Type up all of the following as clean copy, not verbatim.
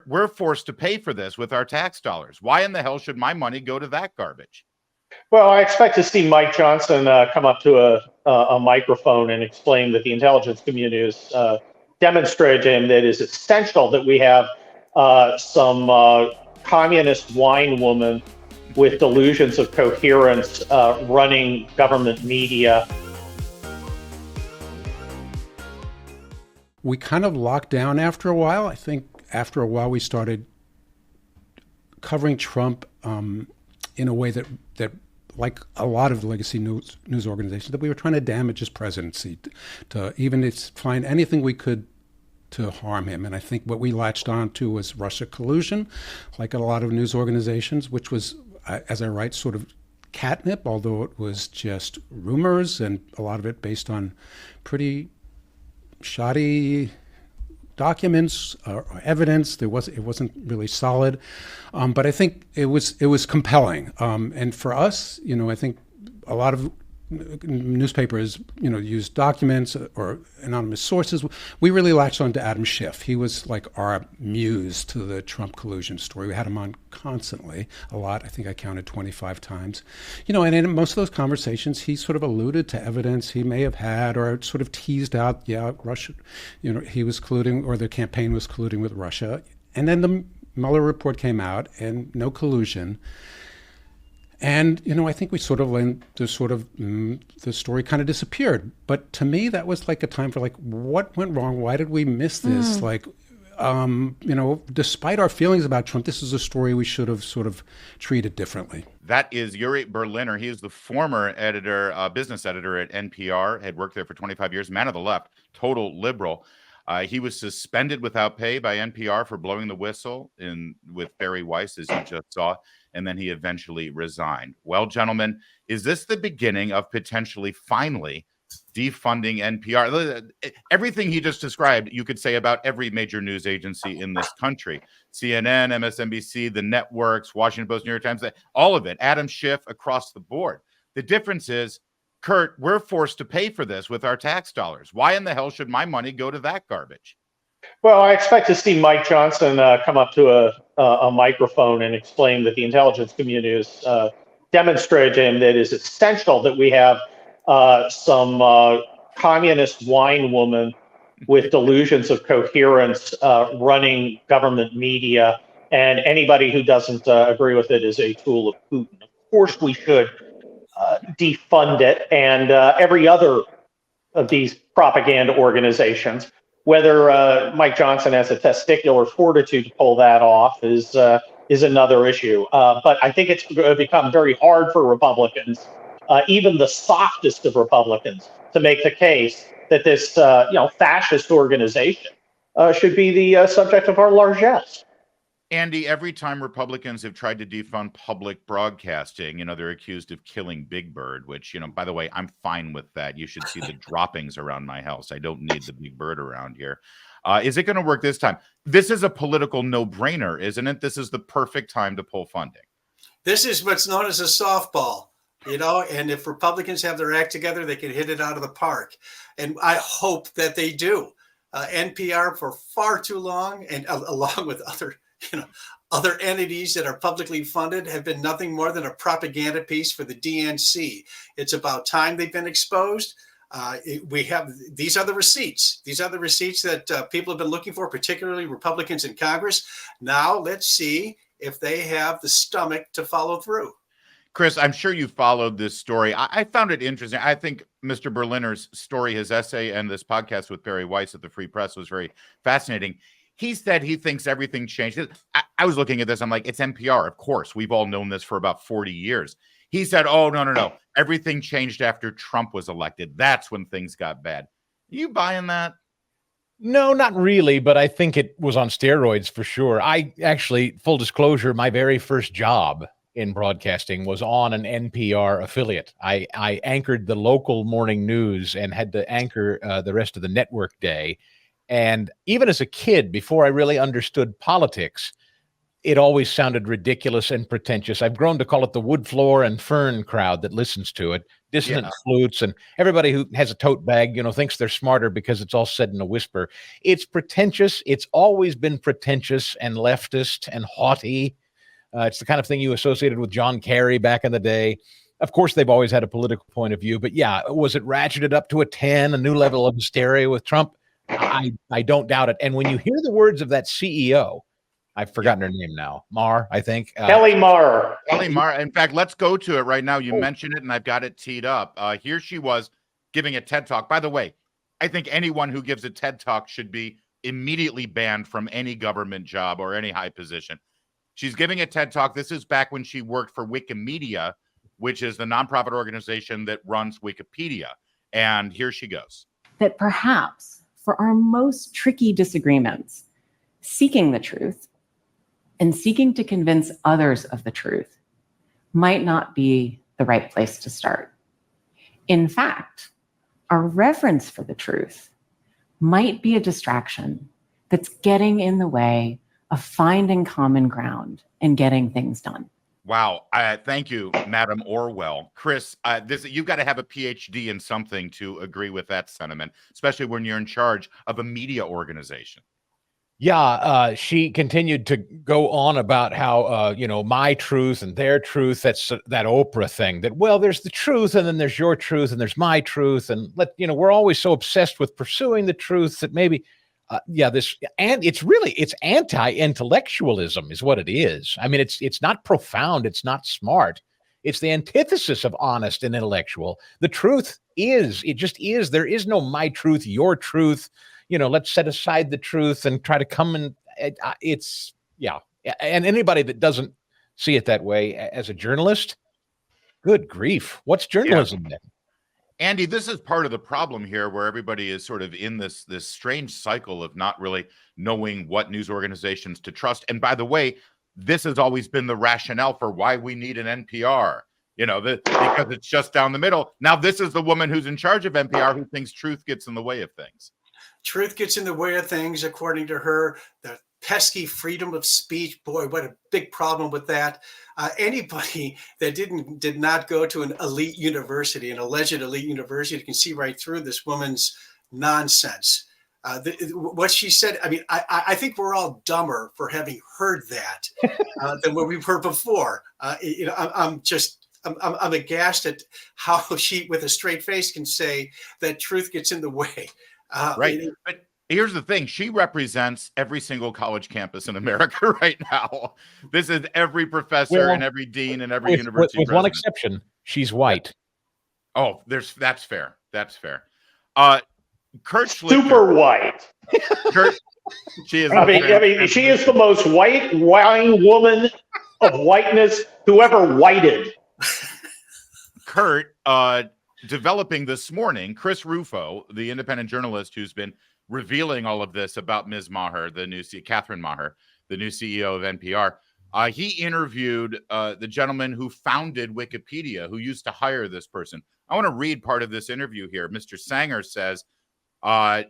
we're forced to pay for this with our tax dollars. Why in the hell should my money go to that garbage? Well, I expect to see Mike Johnson come up to a microphone and explain that the intelligence community has demonstrated to him that it is essential that we have some communist wine woman with delusions of coherence running government media. We kind of locked down after a while. I think after a while we started covering Trump in a way that like a lot of legacy news organizations, that we were trying to damage his presidency, to even find anything we could to harm him. And I think what we latched on to was Russia collusion, like a lot of news organizations, which was, as I write, sort of catnip, although it was just rumors and a lot of it based on pretty shoddy documents or evidence. It wasn't really solid, but I think it was compelling. And for us, I think a lot of newspapers, use documents or anonymous sources. We really latched on to Adam Schiff. He was like our muse to the Trump collusion story. We had him on constantly, a lot. I think I counted 25 times. And in most of those conversations, he sort of alluded to evidence he may have had or sort of teased out, Russia, he was colluding, or the campaign was colluding with Russia. And then the Mueller report came out and no collusion. And, I think we sort of the story kind of disappeared. But to me, that was like a time for what went wrong? Why did we miss this? Despite our feelings about Trump, this is a story we should have sort of treated differently. That is Yuri Berliner. He is the former editor, business editor at NPR, had worked there for 25 years, man of the left, total liberal. He was suspended without pay by NPR for blowing the whistle with Barry Weiss, as you just saw, and then he eventually resigned. Well, gentlemen, is this the beginning of potentially finally defunding NPR? Everything he just described, you could say about every major news agency in this country. CNN, MSNBC, the networks, Washington Post, New York Times, all of it. Adam Schiff, across the board. The difference is, Kurt, we're forced to pay for this with our tax dollars. Why in the hell should my money go to that garbage? Well, I expect to see Mike Johnson come up to a microphone and explain that the intelligence community has demonstrated to him that it is essential that we have some communist wine woman with delusions of coherence running government media, and anybody who doesn't agree with it is a tool of Putin. Of course, we should defund it, and every other of these propaganda organizations. Whether Mike Johnson has a testicular fortitude to pull that off is another issue. But I think it's going to become very hard for Republicans, even the softest of Republicans, to make the case that this fascist organization should be the subject of our largesse. Andy, every time Republicans have tried to defund public broadcasting, they're accused of killing Big Bird, which, by the way, I'm fine with that. You should see the droppings around my house. I don't need the Big Bird around here. Is it going to work this time? This is a political no-brainer, isn't it? This is the perfect time to pull funding. This is what's known as a softball, and if Republicans have their act together, they can hit it out of the park. And I hope that they do. NPR for far too long, and along with other entities that are publicly funded, have been nothing more than a propaganda piece for the DNC. It's about time they've been exposed. These are the receipts. These are the receipts that people have been looking for, particularly Republicans in Congress. Now let's see if they have the stomach to follow through. Chris, I'm sure you followed this story. I found it interesting. I think Mr. Berliner's story, his essay, and this podcast with Barry Weiss at the Free Press was very fascinating. He said he thinks everything changed. I was looking at this. I'm like, it's NPR. Of course. We've all known this for about 40 years. He said, oh, no. Everything changed after Trump was elected. That's when things got bad. You buying that? No, not really, but I think it was on steroids for sure. I actually, full disclosure, my very first job in broadcasting was on an NPR affiliate. I anchored the local morning news and had to anchor the rest of the network day. And even as a kid, before I really understood politics, it always sounded ridiculous and pretentious. I've grown to call it the wood floor and fern crowd that listens to it, dissonant flutes, and everybody who has a tote bag, thinks they're smarter because it's all said in a whisper. It's pretentious. It's always been pretentious and leftist and haughty. It's the kind of thing you associated with John Kerry back in the day. Of course, they've always had a political point of view, but yeah, was it ratcheted up to a 10, a new level of hysteria with Trump? I don't doubt it. And when you hear the words of that CEO, I've forgotten her name now, Maher, I think. Kelly Maher. Kelly Maher. In fact, let's go to it right now. You mentioned it, and I've got it teed up. Here she was giving a TED Talk. By the way, I think anyone who gives a TED Talk should be immediately banned from any government job or any high position. She's giving a TED Talk. This is back when she worked for Wikimedia, which is the nonprofit organization that runs Wikipedia. And here she goes. That perhaps for our most tricky disagreements, seeking the truth and seeking to convince others of the truth might not be the right place to start. In fact, our reverence for the truth might be a distraction that's getting in the way of finding common ground and getting things done. Wow. Thank you, Madam Orwell. Chris, you've got to have a PhD in something to agree with that sentiment, especially when you're in charge of a media organization. Yeah, she continued to go on about how, my truth and their truth, that's that Oprah thing that, well, there's the truth and then there's your truth and there's my truth. And we're always so obsessed with pursuing the truth that maybe, it's anti-intellectualism is what it is. I mean, it's not profound. It's not smart. It's the antithesis of honest and intellectual. The truth it just is. There is no my truth, your truth. Let's set aside the truth and try to come and And anybody that doesn't see it that way as a journalist, good grief. What's journalism then? Andy, this is part of the problem here where everybody is sort of in this strange cycle of not really knowing what news organizations to trust. And by the way, this has always been the rationale for why we need an NPR, because it's just down the middle. Now, this is the woman who's in charge of NPR who thinks truth gets in the way of things. Truth gets in the way of things, according to her. The pesky freedom of speech. Boy, what a big problem with that. Anybody that did not go to an elite university, an alleged elite university, can see right through this woman's nonsense. What she said, I mean, I think we're all dumber for having heard that than what we've heard before. I'm aghast at how she, with a straight face, can say that truth gets in the way. Right. But here's the thing. She represents every single college campus in America right now. This is every professor and every dean and every university with one exception. She's white. Oh, that's fair. That's fair. Kurt Schlichter, super white. She is. I mean, she is the most white woman of whiteness who ever whited. Kurt, developing this morning, Chris Rufo, the independent journalist who's been revealing all of this about Ms. Maher, Catherine Maher, the new CEO of NPR. He interviewed the gentleman who founded Wikipedia, who used to hire this person. I want to read part of this interview here. Mr. Sanger says,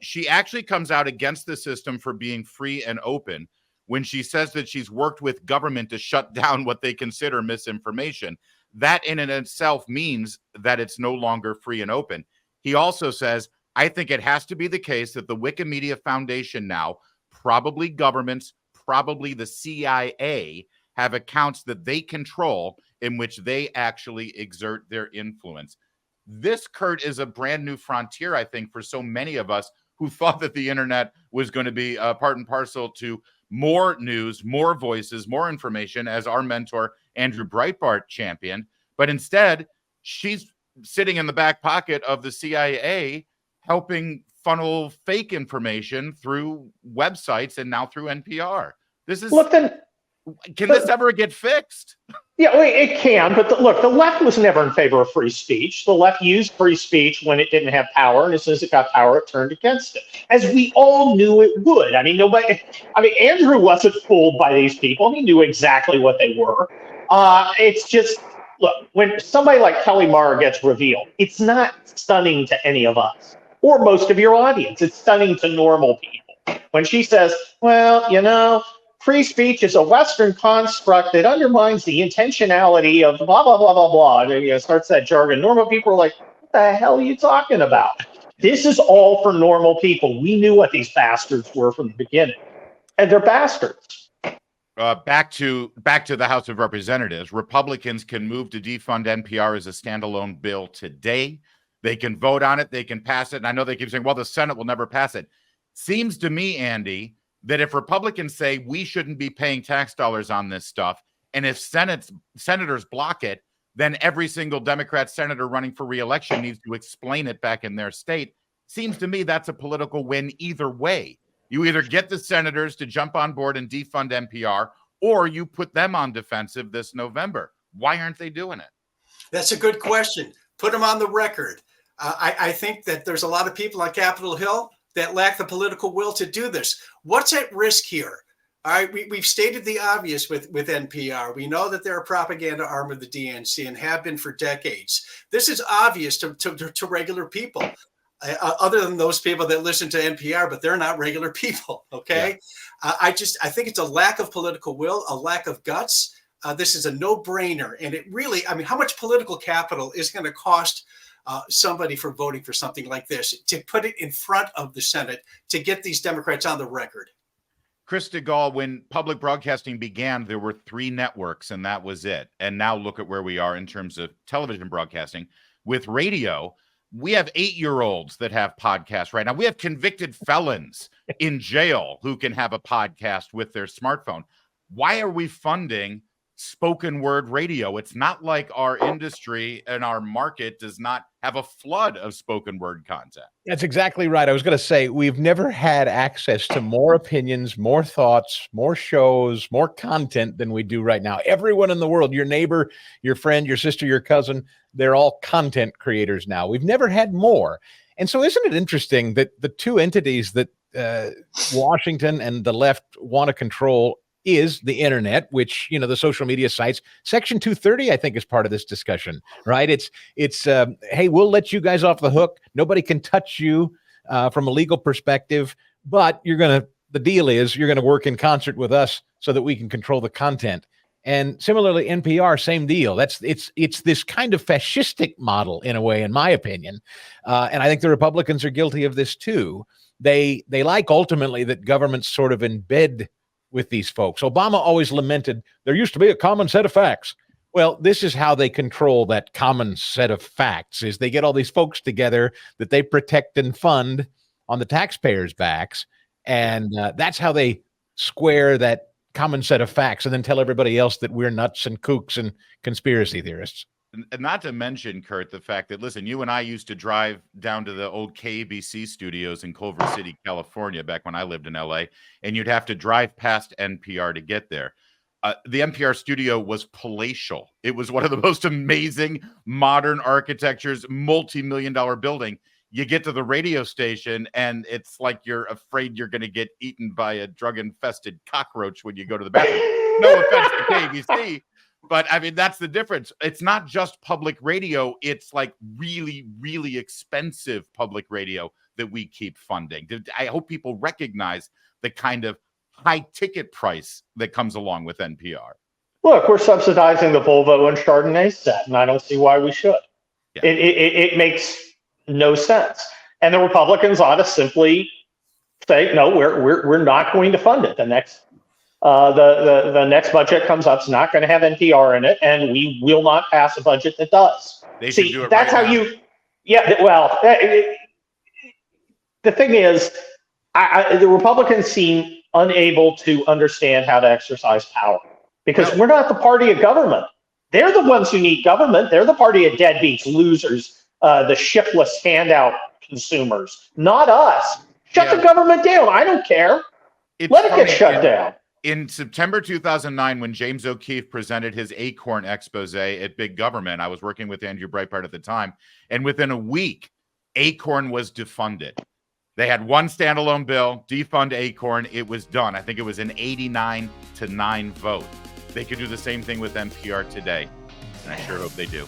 she actually comes out against the system for being free and open when she says that she's worked with government to shut down what they consider misinformation. That in and itself means that it's no longer free and open. He also says, I think it has to be the case that the Wikimedia Foundation now, probably governments, probably the CIA, have accounts that they control in which they actually exert their influence. This, Kurt, is a brand new frontier, I think, for so many of us who thought that the internet was going to be part and parcel to more news, more voices, more information, as our mentor, Andrew Breitbart, championed. But instead, she's sitting in the back pocket of the CIA, helping funnel fake information through websites and now through NPR. This is... Can this ever get fixed? Yeah, it can. But the left was never in favor of free speech. The left used free speech when it didn't have power. And as soon as it got power, it turned against it, as we all knew it would. Andrew wasn't fooled by these people. He knew exactly what they were. It's just, look, when somebody like Kelly Maher gets revealed, it's not stunning to any of us or most of your audience. It's stunning to normal people. When she says, well, free speech is a Western construct that undermines the intentionality of blah, blah, blah, blah, blah. And starts that jargon. Normal people are like, what the hell are you talking about? This is all for normal people. We knew what these bastards were from the beginning. And they're bastards. Back to the House of Representatives. Republicans can move to defund NPR as a standalone bill today. They can vote on it. They can pass it. And I know they keep saying, well, the Senate will never pass it. Seems to me, Andy, that if Republicans say we shouldn't be paying tax dollars on this stuff, and if senators block it, then every single Democrat senator running for re-election needs to explain it back in their state. Seems to me that's a political win either way. You either get the senators to jump on board and defund NPR, or you put them on defensive this November. Why aren't they doing it? That's a good question. Put them on the record. I think that there's a lot of people on Capitol Hill that lack the political will to do this. What's at risk here? All right, we've stated the obvious with NPR. We know that they're a propaganda arm of the DNC and have been for decades. This is obvious to regular people, other than those people that listen to NPR, but they're not regular people, okay? Yeah. I think it's a lack of political will, a lack of guts. This is a no-brainer. And it really, I mean, how much political capital is going to cost somebody for voting for something like this, to put it in front of the Senate, to get these Democrats on the record? Chris DeGaulle, when public broadcasting began, there were 3 networks, and that was it. And now look at where we are in terms of television broadcasting. With radio, we have 8-year-olds that have podcasts right now. We have convicted felons in jail who can have a podcast with their smartphone. Why are we funding spoken word radio? It's not like our industry and our market does not have a flood of spoken word content. That's exactly right. I was going to say, we've never had access to more opinions, more thoughts, more shows, more content than we do right now. Everyone in the world, your neighbor, your friend, your sister, your cousin, they're all content creators now. We've never had more. And so isn't it interesting that the two entities that Washington and the left want to control is the internet, which, you know, the social media sites. Section 230, I think, is part of this discussion, right? It's hey, we'll let you guys off the hook. Nobody can touch you from a legal perspective, but the deal is you're going to work in concert with us so that we can control the content. And similarly, NPR, same deal. It's this kind of fascistic model in a way, in my opinion. And I think the Republicans are guilty of this too. They like ultimately that governments sort of embed with these folks. Obama always lamented there used to be a common set of facts. Well, this is how they control that common set of facts, is they get all these folks together that they protect and fund on the taxpayers' backs. And that's how they square that common set of facts and then tell everybody else that we're nuts and kooks and conspiracy theorists. And not to mention, Kurt, the fact that, listen, you and I used to drive down to the old KABC studios in Culver City, California, back when I lived in LA, and you'd have to drive past NPR to get there. The NPR studio was palatial. It was one of the most amazing modern architectures, multi-million-dollar building. You get to the radio station, and it's like you're afraid you're going to get eaten by a drug-infested cockroach when you go to the bathroom. No offense to KABC. But I mean, that's the difference. It's not just public radio. It's like really, really expensive public radio that we keep funding. I hope people recognize the kind of high ticket price that comes along with NPR. Look, we're subsidizing the Volvo and Chardonnay set, and I don't see why we should. Yeah. It makes no sense. And the Republicans ought to simply say, no, we're not going to fund it. The next budget comes up, it's not going to have NPR in it, and we will not pass a budget that does. They should do it that's right how now. The thing is, the Republicans seem unable to understand how to exercise power because we're not the party of government. They're the ones who need government. They're the party of deadbeats, losers, the shiftless handout consumers, not us. Shut the government down. I don't care. Let it get shut down. In September 2009, when James O'Keefe presented his Acorn expose at Big Government, I was working with Andrew Breitbart at the time, and within a week, Acorn was defunded. They had one standalone bill, defund Acorn. It was done. I think it was an 89-9 vote. They could do the same thing with NPR today, and I sure hope they do.